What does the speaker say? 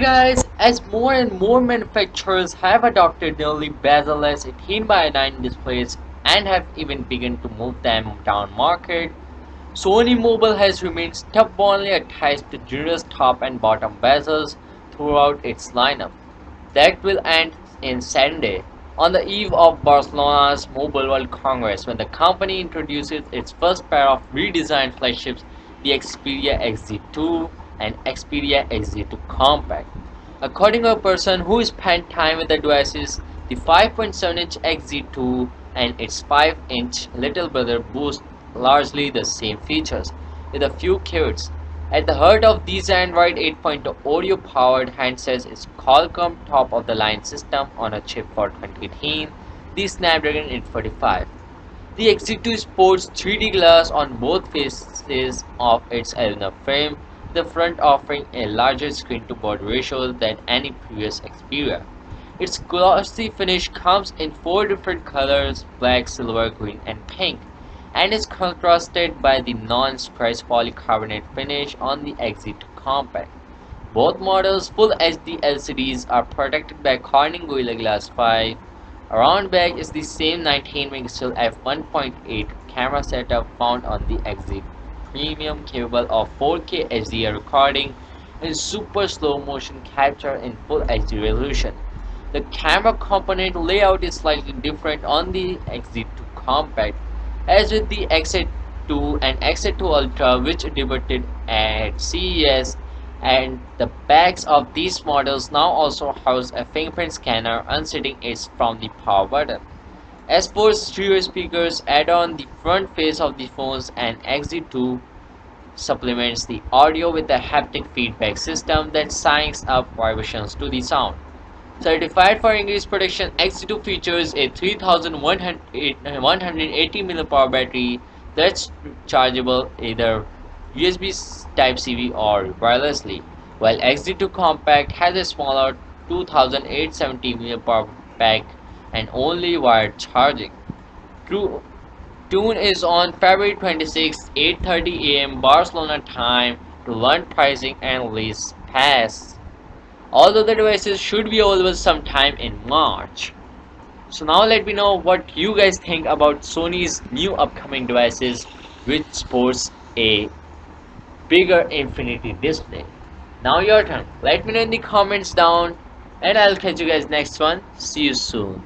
guys, as more and more manufacturers have adopted nearly bezel-less 18:9 displays and have even begun to move them down market, Sony Mobile has remained stubbornly attached to generous top and bottom bezels throughout its lineup. That will end in Sunday, on the eve of Barcelona's Mobile World Congress, when the company introduces its first pair of redesigned flagships, the Xperia XZ2 and Xperia XZ2 Compact. According to a person who spent time with the devices, the 5.7-inch XZ2 and its 5-inch little brother boast largely the same features, with a few caveats. At the heart of these Android 8.0 audio-powered handsets is Qualcomm top-of-the-line system on a chip for 2018, the Snapdragon 845. The XZ2 sports 3D glass on both faces of its aluminum frame, the front offering a larger screen-to-board ratio than any previous Xperia. Its glossy finish comes in 4 different colors: black, silver, green, and pink, and is contrasted by the non-stress polycarbonate finish on the XZ2 Compact. Both models' Full HD LCDs are protected by Corning Gorilla Glass 5. Around back is the same 19-megapixel f1.8 camera setup found on the XZ Premium, capable of 4K HDR recording and super slow motion capture in Full HD resolution. The camera component layout is slightly different on the XZ2 Compact, as with the XZ2 and XZ2 Ultra, which debuted at CES, and the backs of these models now also house a fingerprint scanner unseating it from the power button. As for stereo speakers, add on the front face of the phones, and XZ2 supplements the audio with a haptic feedback system that syncs up vibrations to the sound. Certified for increased protection, XZ2 features a 3180 mAh battery that's chargeable either USB Type-C or wirelessly, while XZ2 Compact has a smaller 2870 mAh pack and only wired charging. Tune is on February 26, 8:30 a.m. Barcelona time to learn pricing and list pass. Although the devices should be available sometime in March. So now let me know what you guys think about Sony's new upcoming devices which sports a bigger infinity display. Now your turn. Let me know in the comments down, and I'll catch you guys next one. See you soon.